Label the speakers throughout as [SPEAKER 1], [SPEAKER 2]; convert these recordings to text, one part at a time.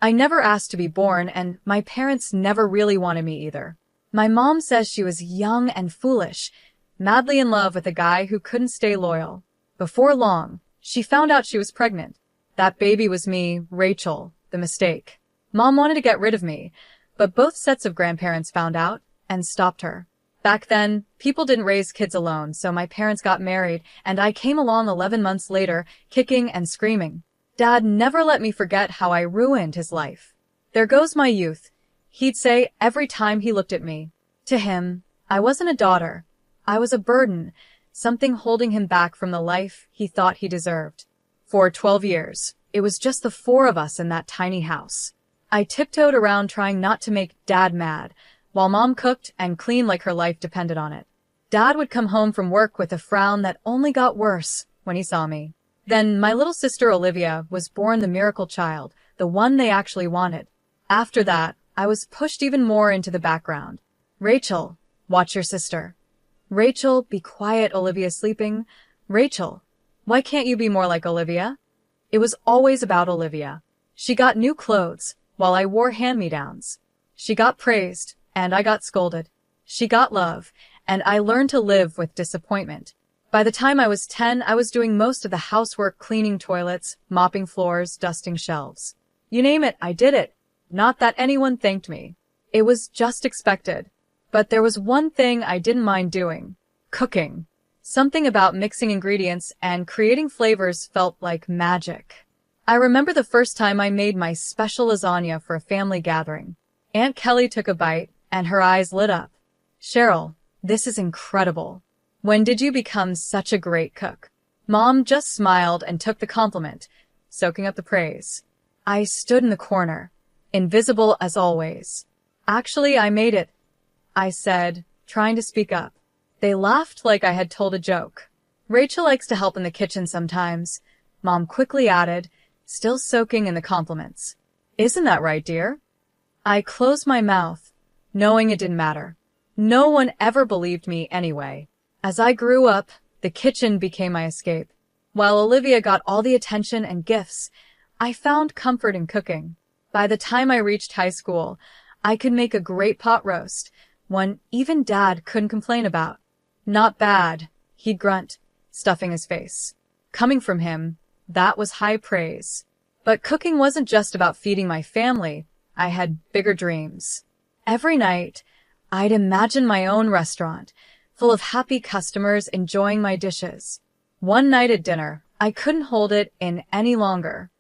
[SPEAKER 1] I never asked to be born, and my parents never really wanted me either. My mom says she was young and foolish, madly in love with a guy who couldn't stay loyal. Before long, she found out she was pregnant. That baby was me, Rachel, the mistake. Mom wanted to get rid of me, but both sets of grandparents found out and stopped her. Back then, people didn't raise kids alone, so my parents got married, and I came along 11 months later, kicking and screaming. Dad never let me forget how I ruined his life. There goes my youth, he'd say every time he looked at me. To him, I wasn't a daughter. I was a burden, something holding him back from the life he thought he deserved. For 12 years, it was just the four of us in that tiny house. I tiptoed around trying not to make Dad mad, while Mom cooked and cleaned like her life depended on it. Dad would come home from work with a frown that only got worse when he saw me. Then my little sister Olivia was born the miracle child, the one they actually wanted. After that, I was pushed even more into the background. Rachel, watch your sister. Rachel, be quiet, Olivia's sleeping. Rachel, why can't you be more like Olivia? It was always about Olivia. She got new clothes, while I wore hand-me-downs. She got praised, and I got scolded. She got love, and I learned to live with disappointment. By the time I was 10, I was doing most of the housework, cleaning toilets, mopping floors, dusting shelves. You name it, I did it. Not that anyone thanked me. It was just expected. But there was one thing I didn't mind doing. Cooking. Something about mixing ingredients and creating flavors felt like magic. I remember the first time I made my special lasagna for a family gathering. Aunt Kelly took a bite, and her eyes lit up. Cheryl, this is incredible. When did you become such a great cook? Mom just smiled and took the compliment, soaking up the praise. I stood in the corner, invisible as always. Actually, I made it, I said, trying to speak up. They laughed like I had told a joke. Rachel likes to help in the kitchen sometimes, Mom quickly added, still soaking in the compliments. Isn't that right, dear? I closed my mouth, knowing it didn't matter. No one ever believed me anyway. As I grew up, the kitchen became my escape. While Olivia got all the attention and gifts, I found comfort in cooking. By the time I reached high school, I could make a great pot roast, one even Dad couldn't complain about. Not bad, he'd grunt, stuffing his face. Coming from him, that was high praise. But cooking wasn't just about feeding my family. I had bigger dreams. Every night, I'd imagine my own restaurant, full of happy customers enjoying my dishes. One night at dinner, I couldn't hold it in any longer.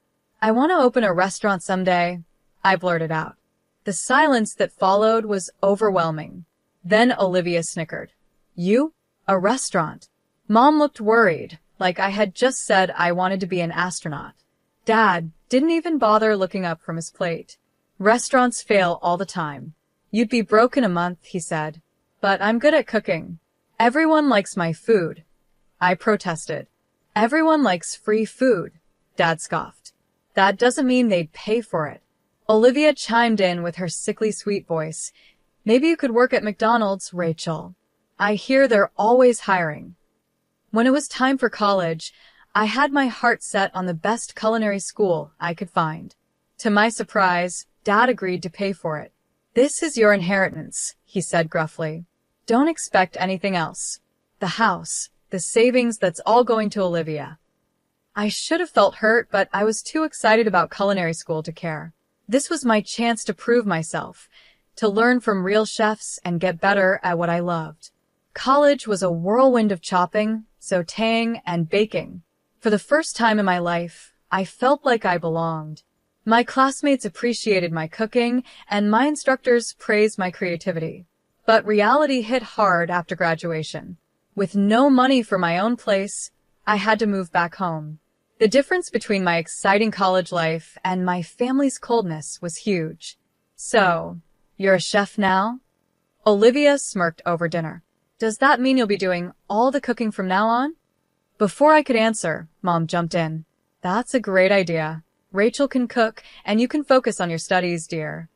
[SPEAKER 1] I want to open a restaurant someday, I blurted out. The silence that followed was overwhelming. Then Olivia snickered. You? A restaurant? Mom looked worried, like I had just said I wanted to be an astronaut. Dad didn't even bother looking up from his plate. Restaurants fail all the time. You'd be broke in a month, he said. But I'm good at cooking. Everyone likes my food, I protested. Everyone likes free food, Dad scoffed. That doesn't mean they'd pay for it. Olivia chimed in with her sickly sweet voice. Maybe you could work at McDonald's, Rachel. I hear they're always hiring. When it was time for college, I had my heart set on the best culinary school I could find. To my surprise, Dad agreed to pay for it. This is your inheritance, he said gruffly. Don't expect anything else. The house, the savings, that's all going to Olivia. I should have felt hurt, but I was too excited about culinary school to care. This was my chance to prove myself, to learn from real chefs and get better at what I loved. College was a whirlwind of chopping, sautéing, and baking. For the first time in my life, I felt like I belonged. My classmates appreciated my cooking, and my instructors praised my creativity. But reality hit hard after graduation. With no money for my own place, I had to move back home. The difference between my exciting college life and my family's coldness was huge. So, you're a chef now? Olivia smirked over dinner. Does that mean you'll be doing all the cooking from now on? Before I could answer, Mom jumped in. That's a great idea. Rachel can cook, and you can focus on your studies, dear.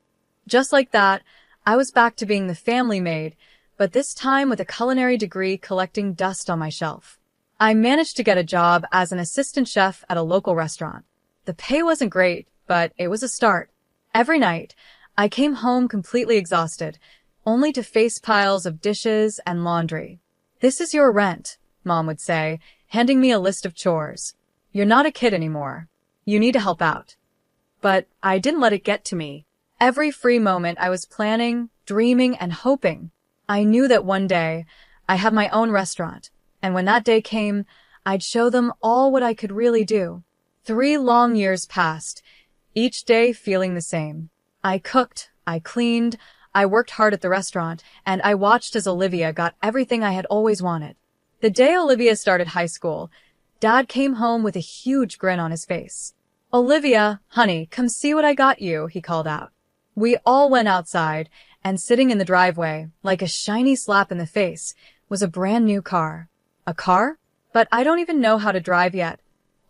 [SPEAKER 1] Just like that, I was back to being the family maid, but this time with a culinary degree collecting dust on my shelf. I managed to get a job as an assistant chef at a local restaurant. The pay wasn't great, but it was a start. Every night, I came home completely exhausted, only to face piles of dishes and laundry. "This is your rent," Mom would say, handing me a list of chores. "You're not a kid anymore. You need to help out." But I didn't let it get to me. Every free moment I was planning, dreaming, and hoping. I knew that one day I'd have my own restaurant, and when that day came, I'd show them all what I could really do. 3 long years passed, each day feeling the same. I cooked, I cleaned, I worked hard at the restaurant, and I watched as Olivia got everything I had always wanted. The day Olivia started high school, Dad came home with a huge grin on his face. "Olivia, honey, come see what I got you," he called out. We all went outside, and sitting in the driveway, like a shiny slap in the face, was a brand new car. "A car? But I don't even know how to drive yet,"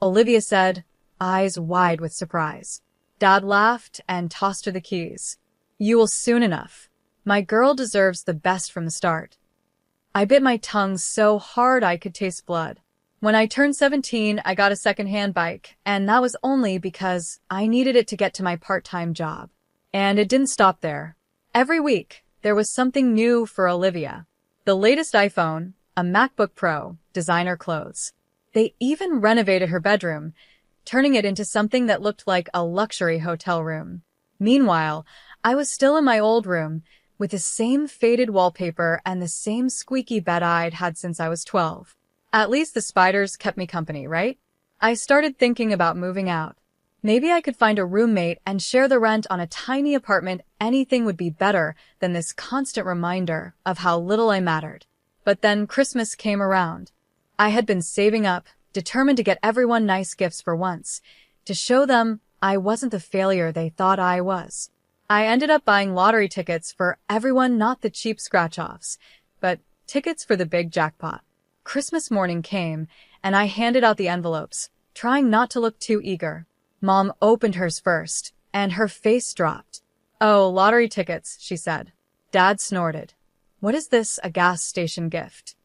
[SPEAKER 1] Olivia said, eyes wide with surprise. Dad laughed and tossed her the keys. "You will soon enough. My girl deserves the best from the start." I bit my tongue so hard I could taste blood. When I turned 17, I got a second-hand bike, and that was only because I needed it to get to my part-time job. And it didn't stop there. Every week, there was something new for Olivia. The latest iPhone, a MacBook Pro, designer clothes. They even renovated her bedroom, turning it into something that looked like a luxury hotel room. Meanwhile, I was still in my old room, with the same faded wallpaper and the same squeaky bed I'd had since I was 12. At least the spiders kept me company, right? I started thinking about moving out. Maybe I could find a roommate and share the rent on a tiny apartment. Anything would be better than this constant reminder of how little I mattered. But then Christmas came around. I had been saving up, determined to get everyone nice gifts for once, to show them I wasn't the failure they thought I was. I ended up buying lottery tickets for everyone, not the cheap scratch-offs, but tickets for the big jackpot. Christmas morning came, and I handed out the envelopes, trying not to look too eager. Mom opened hers first, and her face dropped. "Oh, lottery tickets," she said. Dad snorted. "What is this, a gas station gift?"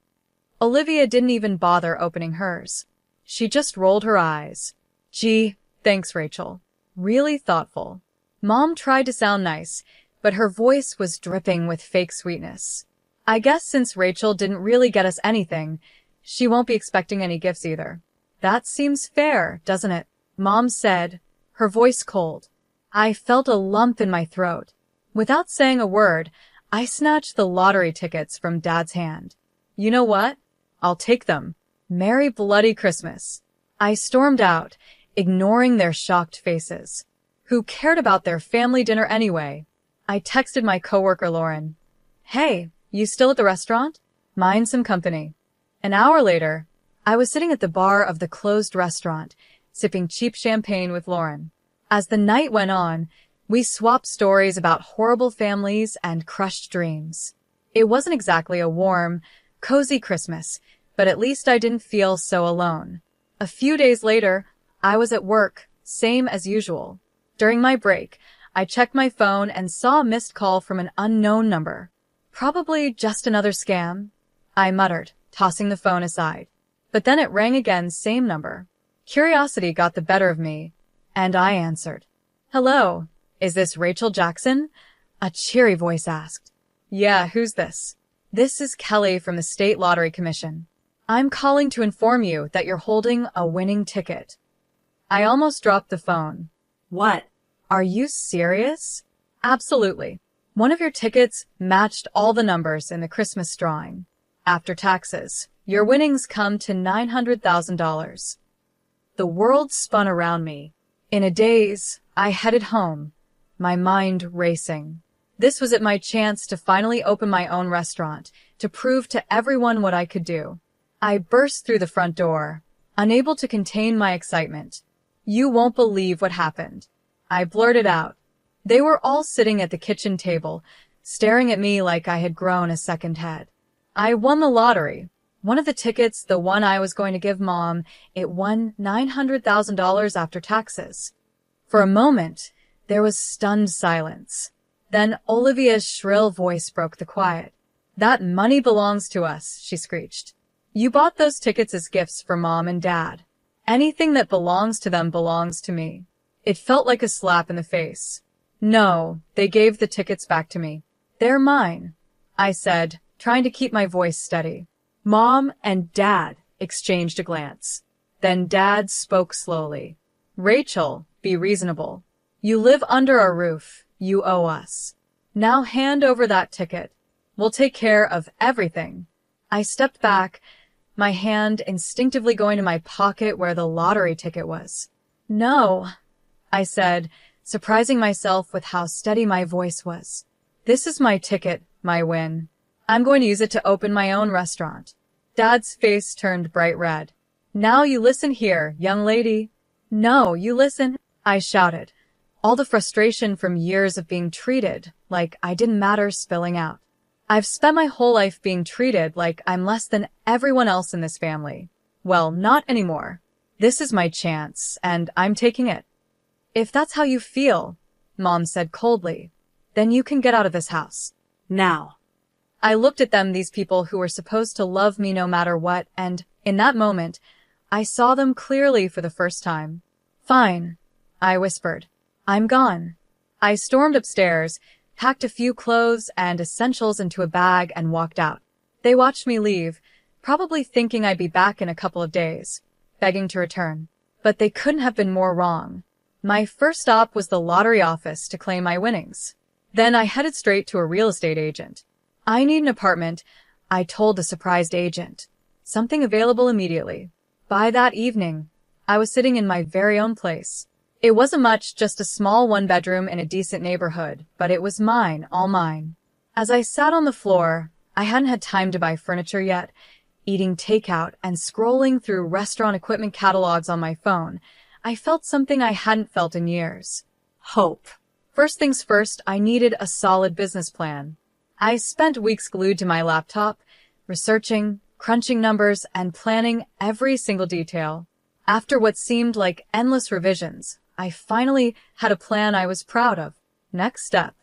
[SPEAKER 1] Olivia didn't even bother opening hers. She just rolled her eyes. "Gee, thanks, Rachel. Really thoughtful." Mom tried to sound nice, but her voice was dripping with fake sweetness. "I guess since Rachel didn't really get us anything, she won't be expecting any gifts either." "That seems fair, doesn't it?" Mom said, her voice cold. I felt a lump in my throat. Without saying a word, I snatched the lottery tickets from Dad's hand. "You know what? I'll take them. Merry bloody Christmas." I stormed out, ignoring their shocked faces. Who cared about their family dinner anyway? I texted my coworker Lauren. "Hey, you still at the restaurant? Mind some company." An hour later, I was sitting at the bar of the closed restaurant, sipping cheap champagne with Lauren. As the night went on, we swapped stories about horrible families and crushed dreams. It wasn't exactly a warm, cozy Christmas, but at least I didn't feel so alone. A few days later, I was at work, same as usual. During my break, I checked my phone and saw a missed call from an unknown number. "Probably just another scam," I muttered, tossing the phone aside. But then it rang again, same number. Curiosity got the better of me, and I answered. "Hello, is this Rachel Jackson?" a cheery voice asked. "Yeah, who's this?" "This is Kelly from the State Lottery Commission. I'm calling to inform you that you're holding a winning ticket." I almost dropped the phone. "What? Are you serious?" "Absolutely. One of your tickets matched all the numbers in the Christmas drawing. After taxes, your winnings come to $900,000. The world spun around me. In a daze, I headed home, my mind racing. This was it, my chance to finally open my own restaurant, to prove to everyone what I could do. I burst through the front door, unable to contain my excitement. "You won't believe what happened," I blurted out. They were all sitting at the kitchen table, staring at me like I had grown a second head. I won the lottery. One of the tickets, the one I was going to give Mom, it won $900,000 after taxes. For a moment, there was stunned silence. Then Olivia's shrill voice broke the quiet. "That money belongs to us," she screeched. "You bought those tickets as gifts for Mom and Dad. Anything that belongs to them belongs to me." It felt like a slap in the face. No, they gave the tickets back to me. They're mine, I said, trying to keep my voice steady. Mom and Dad exchanged a glance. Then Dad spoke slowly. Rachel, be reasonable. You live under our roof. You owe us. Now hand over that ticket. We'll take care of everything. I stepped back, my hand instinctively going to my pocket where the lottery ticket was. No, I said, surprising myself with how steady my voice was. This is my ticket, my win. I'm going to use it to open my own restaurant. Dad's face turned bright red. Now you listen here, young lady. No, you listen, I shouted, all the frustration from years of being treated like I didn't matter spilling out. I've spent my whole life being treated like I'm less than everyone else in this family. Well, not anymore. This is my chance, and I'm taking it. If that's how you feel, Mom said coldly, then you can get out of this house. Now. I looked at them, these people who were supposed to love me no matter what, and, in that moment, I saw them clearly for the first time. Fine, I whispered. I'm gone. I stormed upstairs, packed a few clothes and essentials into a bag, and walked out. They watched me leave, probably thinking I'd be back in a couple of days, begging to return. But they couldn't have been more wrong. My first stop was the lottery office to claim my winnings. Then I headed straight to a real estate agent. I need an apartment, I told the surprised agent. Something available immediately. By that evening, I was sitting in my very own place. It wasn't much, just a small one-bedroom in a decent neighborhood, but it was mine, all mine. As I sat on the floor, I hadn't had time to buy furniture yet, eating takeout and scrolling through restaurant equipment catalogs on my phone, I felt something I hadn't felt in years. Hope. First things first, I needed a solid business plan. I spent weeks glued to my laptop, researching, crunching numbers, and planning every single detail. After what seemed like endless revisions, I finally had a plan I was proud of. Next step.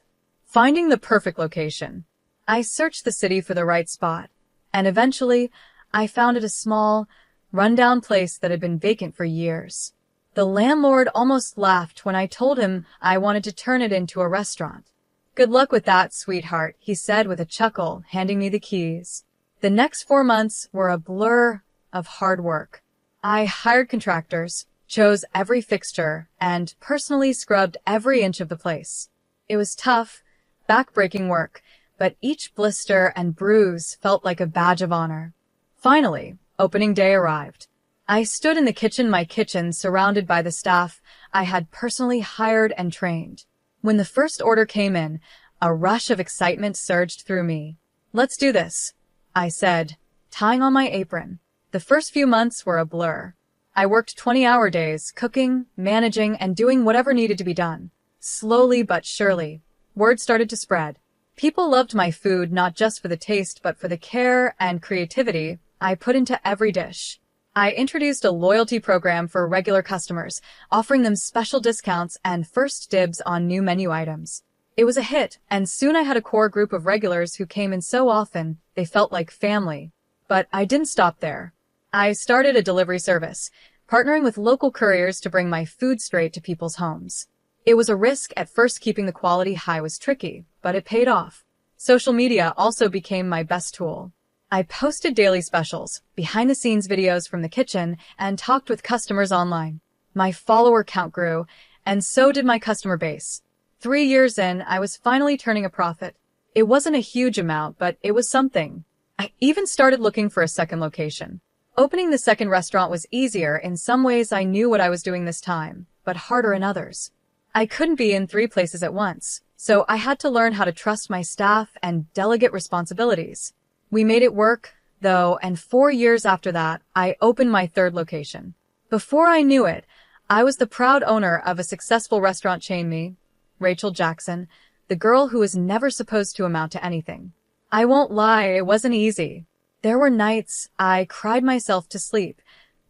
[SPEAKER 1] Finding the perfect location. I searched the city for the right spot, and eventually, I found it a small, run-down place that had been vacant for years. The landlord almost laughed when I told him I wanted to turn it into a restaurant. Good luck with that, sweetheart, he said with a chuckle, handing me the keys. The next 4 months were a blur of hard work. I hired contractors, chose every fixture, and personally scrubbed every inch of the place. It was tough, back-breaking work, but each blister and bruise felt like a badge of honor. Finally, opening day arrived. I stood in the kitchen, my kitchen, surrounded by the staff I had personally hired and trained. When the first order came in, a rush of excitement surged through me. Let's do this, I said, tying on my apron. The first few months were a blur. I worked 20-hour days, cooking, managing, and doing whatever needed to be done. Slowly but surely, word started to spread. People loved my food not just for the taste but for the care and creativity I put into every dish. I introduced a loyalty program for regular customers, offering them special discounts and first dibs on new menu items. It was a hit, and soon I had a core group of regulars who came in so often they felt like family. But I didn't stop there. I started a delivery service, partnering with local couriers to bring my food straight to people's homes. It was a risk at first. Keeping the quality high was tricky, but it paid off. Social media also became my best tool. I posted daily specials, behind-the-scenes videos from the kitchen, and talked with customers online. My follower count grew, and so did my customer base. 3 years in, I was finally turning a profit. It wasn't a huge amount, but it was something. I even started looking for a second location. Opening the second restaurant was easier. In some ways, I knew what I was doing this time, but harder in others. I couldn't be in 3 places at once, so I had to learn how to trust my staff and delegate responsibilities. We made it work, though, and 4 years after that, I opened my third location. Before I knew it, I was the proud owner of a successful restaurant chain. Me, Rachel Jackson, the girl who was never supposed to amount to anything. I won't lie, it wasn't easy. There were nights I cried myself to sleep,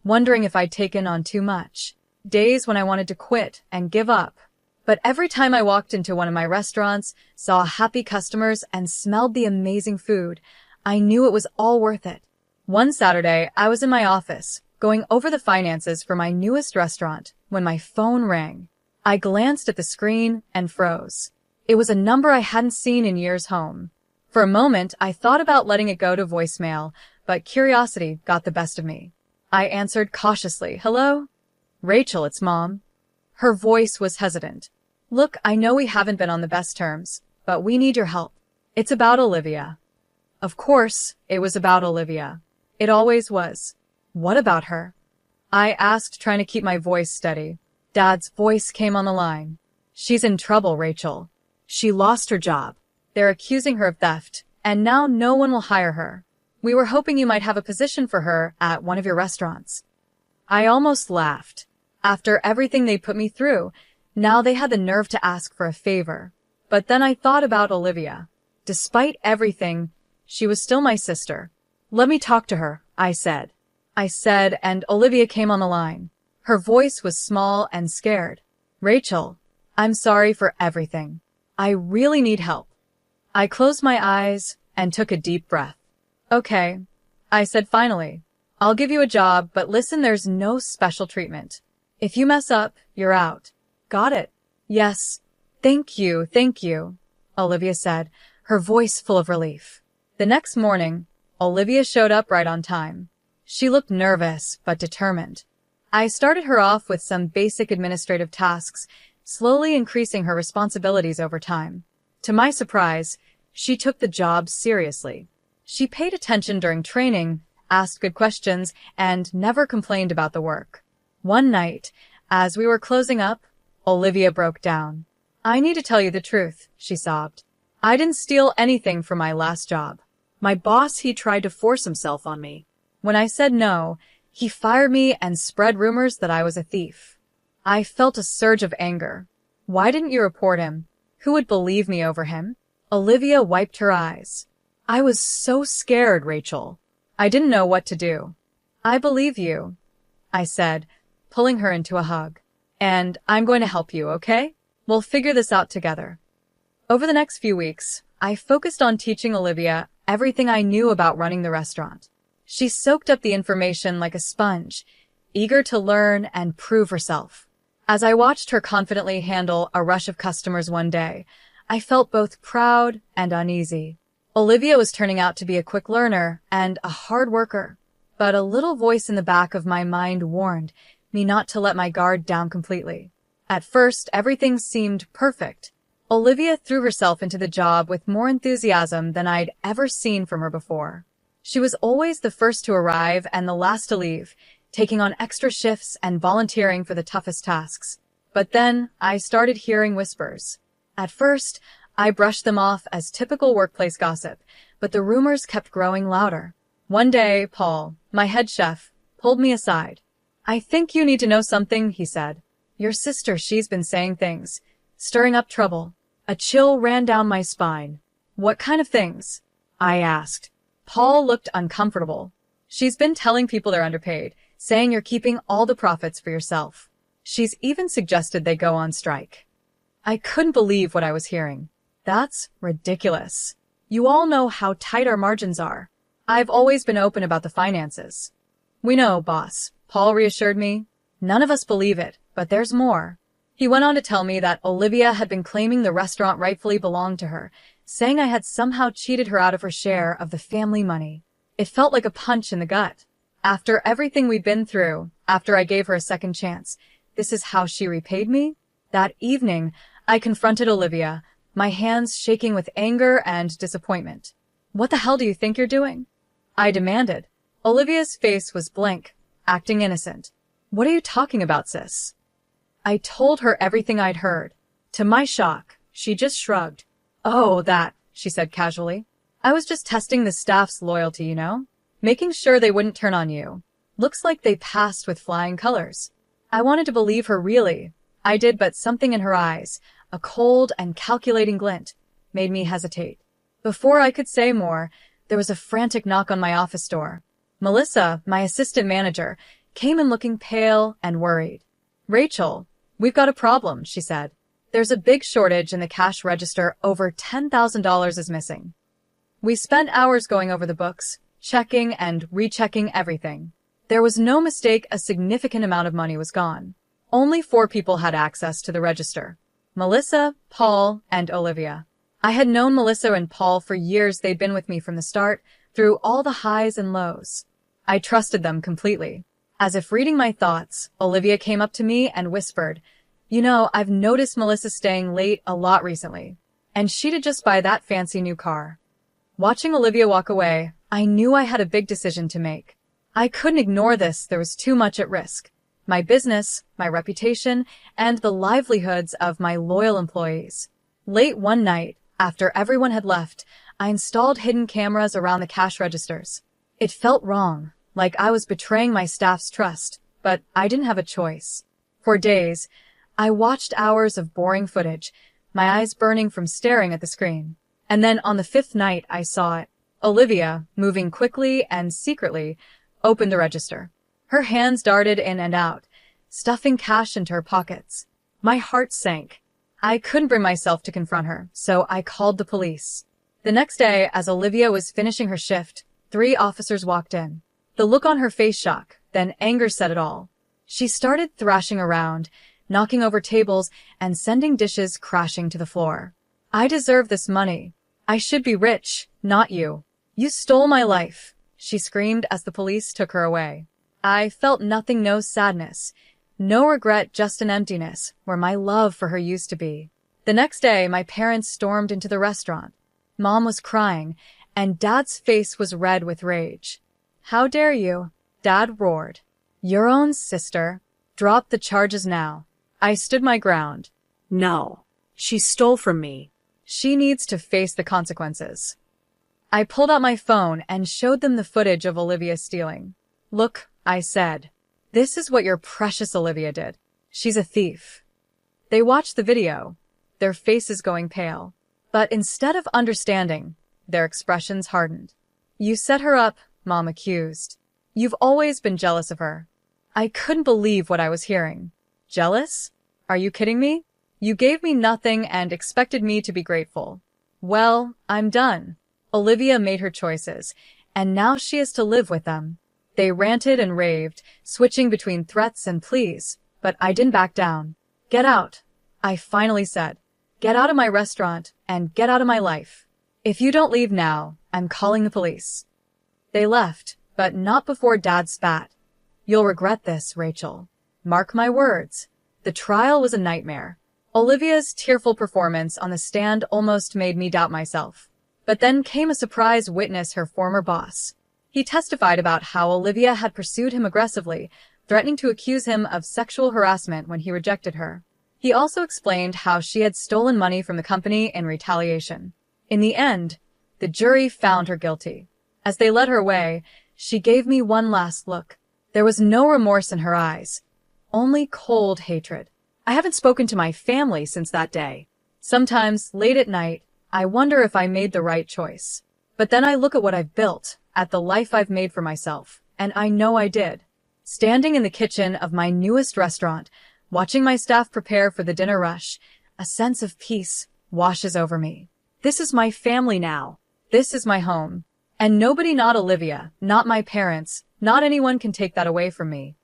[SPEAKER 1] wondering if I'd taken on too much. Days when I wanted to quit and give up. But every time I walked into one of my restaurants, saw happy customers, and smelled the amazing food, I knew it was all worth it. One Saturday, I was in my office, going over the finances for my newest restaurant, when my phone rang. I glanced at the screen and froze. It was a number I hadn't seen in years home. For a moment, I thought about letting it go to voicemail, but curiosity got the best of me. I answered cautiously, "Hello?" "Rachel, it's Mom." Her voice was hesitant. "Look, I know we haven't been on the best terms, but we need your help. It's about Olivia." Of course, it was about Olivia. It always was. What about her? I asked, trying to keep my voice steady. Dad's voice came on the line. "She's in trouble, Rachel. She lost her job. They're accusing her of theft, and now no one will hire her. We were hoping you might have a position for her at one of your restaurants." I almost laughed. After everything they put me through, now they had the nerve to ask for a favor. But then I thought about Olivia. Despite everything, she was still my sister. "Let me talk to her," I said, and Olivia came on the line. Her voice was small and scared. "Rachel, I'm sorry for everything. I really need help." I closed my eyes and took a deep breath. "Okay," I said finally. "I'll give you a job, but listen, there's no special treatment. If you mess up, you're out." "Got it." "Yes. Thank you, Olivia said, her voice full of relief. The next morning, Olivia showed up right on time. She looked nervous, but determined. I started her off with some basic administrative tasks, slowly increasing her responsibilities over time. To my surprise, she took the job seriously. She paid attention during training, asked good questions, and never complained about the work. One night, as we were closing up, Olivia broke down. "I need to tell you the truth," she sobbed. "I didn't steal anything from my last job. My boss, he tried to force himself on me. When I said no, he fired me and spread rumors that I was a thief." I felt a surge of anger. "Why didn't you report him? Who would believe me over him?" Olivia wiped her eyes. "I was so scared, Rachel. I didn't know what to do." "I believe you," I said, pulling her into a hug. "And I'm going to help you, okay? We'll figure this out together." Over the next few weeks, I focused on teaching Olivia everything I knew about running the restaurant. She soaked up the information like a sponge, eager to learn and prove herself. As I watched her confidently handle a rush of customers one day, I felt both proud and uneasy. Olivia was turning out to be a quick learner and a hard worker, but a little voice in the back of my mind warned me not to let my guard down completely. At first, everything seemed perfect. Olivia threw herself into the job with more enthusiasm than I'd ever seen from her before. She was always the first to arrive and the last to leave, taking on extra shifts and volunteering for the toughest tasks. But then I started hearing whispers. At first, I brushed them off as typical workplace gossip, but the rumors kept growing louder. One day, Paul, my head chef, pulled me aside. "I think you need to know something," he said. "Your sister, she's been saying things, stirring up trouble." A chill ran down my spine. "What kind of things?" I asked. Paul looked uncomfortable. "She's been telling people they're underpaid, saying you're keeping all the profits for yourself. She's even suggested they go on strike." I couldn't believe what I was hearing. "That's ridiculous. You all know how tight our margins are. I've always been open about the finances." "We know, boss," Paul reassured me. "None of us believe it, but there's more." He went on to tell me that Olivia had been claiming the restaurant rightfully belonged to her, saying I had somehow cheated her out of her share of the family money. It felt like a punch in the gut. After everything we'd been through, after I gave her a second chance, this is how she repaid me? That evening, I confronted Olivia, my hands shaking with anger and disappointment. "What the hell do you think you're doing?" I demanded. Olivia's face was blank, acting innocent. "What are you talking about, sis?" I told her everything I'd heard. To my shock, she just shrugged. "Oh, that," she said casually. "I was just testing the staff's loyalty, making sure they wouldn't turn on you. Looks like they passed with flying colors." I wanted to believe her really. I did, but something in her eyes, a cold and calculating glint, made me hesitate. Before I could say more, there was a frantic knock on my office door. Melissa, my assistant manager, came in looking pale and worried. "Rachel, we've got a problem," she said. "There's a big shortage in the cash register. Over $10,000 is missing." We spent hours going over the books, checking and rechecking everything. There was no mistake, a significant amount of money was gone. Only 4 people had access to the register: Melissa, Paul, and Olivia. I had known Melissa and Paul for years. They'd been with me from the start, through all the highs and lows. I trusted them completely. As if reading my thoughts, Olivia came up to me and whispered, "You know, I've noticed Melissa staying late a lot recently. And she did just buy that fancy new car." Watching Olivia walk away, I knew I had a big decision to make. I couldn't ignore this. There was too much at risk: my business, my reputation, and the livelihoods of my loyal employees. Late one night, after everyone had left, I installed hidden cameras around the cash registers. It felt wrong, like I was betraying my staff's trust, but I didn't have a choice. For days, I watched hours of boring footage, my eyes burning from staring at the screen. And then on the 5th night, I saw it. Olivia, moving quickly and secretly, opened the register. Her hands darted in and out, stuffing cash into her pockets. My heart sank. I couldn't bring myself to confront her, so I called the police. The next day, as Olivia was finishing her shift, 3 officers walked in. The look on her face shock, then anger said it all. She started thrashing around, knocking over tables and sending dishes crashing to the floor. "I deserve this money. I should be rich, not you. You stole my life," she screamed as the police took her away. I felt nothing, no sadness, no regret, just an emptiness where my love for her used to be. The next day, my parents stormed into the restaurant. Mom was crying, and Dad's face was red with rage. "How dare you?" Dad roared. "Your own sister. Drop the charges now." I stood my ground.
[SPEAKER 2] "No. She stole from me.
[SPEAKER 1] She needs to face the consequences." I pulled out my phone and showed them the footage of Olivia stealing. "Look," I said. "This is what your precious Olivia did. She's a thief." They watched the video, their faces going pale. But instead of understanding, their expressions hardened. "You set her up," Mom accused. "You've always been jealous of her." I couldn't believe what I was hearing. Jealous? Are you kidding me? You gave me nothing and expected me to be grateful. Well, I'm done. Olivia made her choices, and now she has to live with them. They ranted and raved, switching between threats and pleas, but I didn't back down. "Get out," I finally said. "Get out of my restaurant and get out of my life. If you don't leave now, I'm calling the police." They left, but not before Dad spat. "You'll regret this, Rachel. Mark my words." The trial was a nightmare. Olivia's tearful performance on the stand almost made me doubt myself. But then came a surprise witness, her former boss. He testified about how Olivia had pursued him aggressively, threatening to accuse him of sexual harassment when he rejected her. He also explained how she had stolen money from the company in retaliation. In the end, the jury found her guilty. As they led her away, she gave me one last look. There was no remorse in her eyes, only cold hatred. I haven't spoken to my family since that day. Sometimes, late at night, I wonder if I made the right choice. But then I look at what I've built, at the life I've made for myself, and I know I did. Standing in the kitchen of my newest restaurant, watching my staff prepare for the dinner rush, a sense of peace washes over me. This is my family now. This is my home. And nobody, not Olivia, not my parents, not anyone can take that away from me.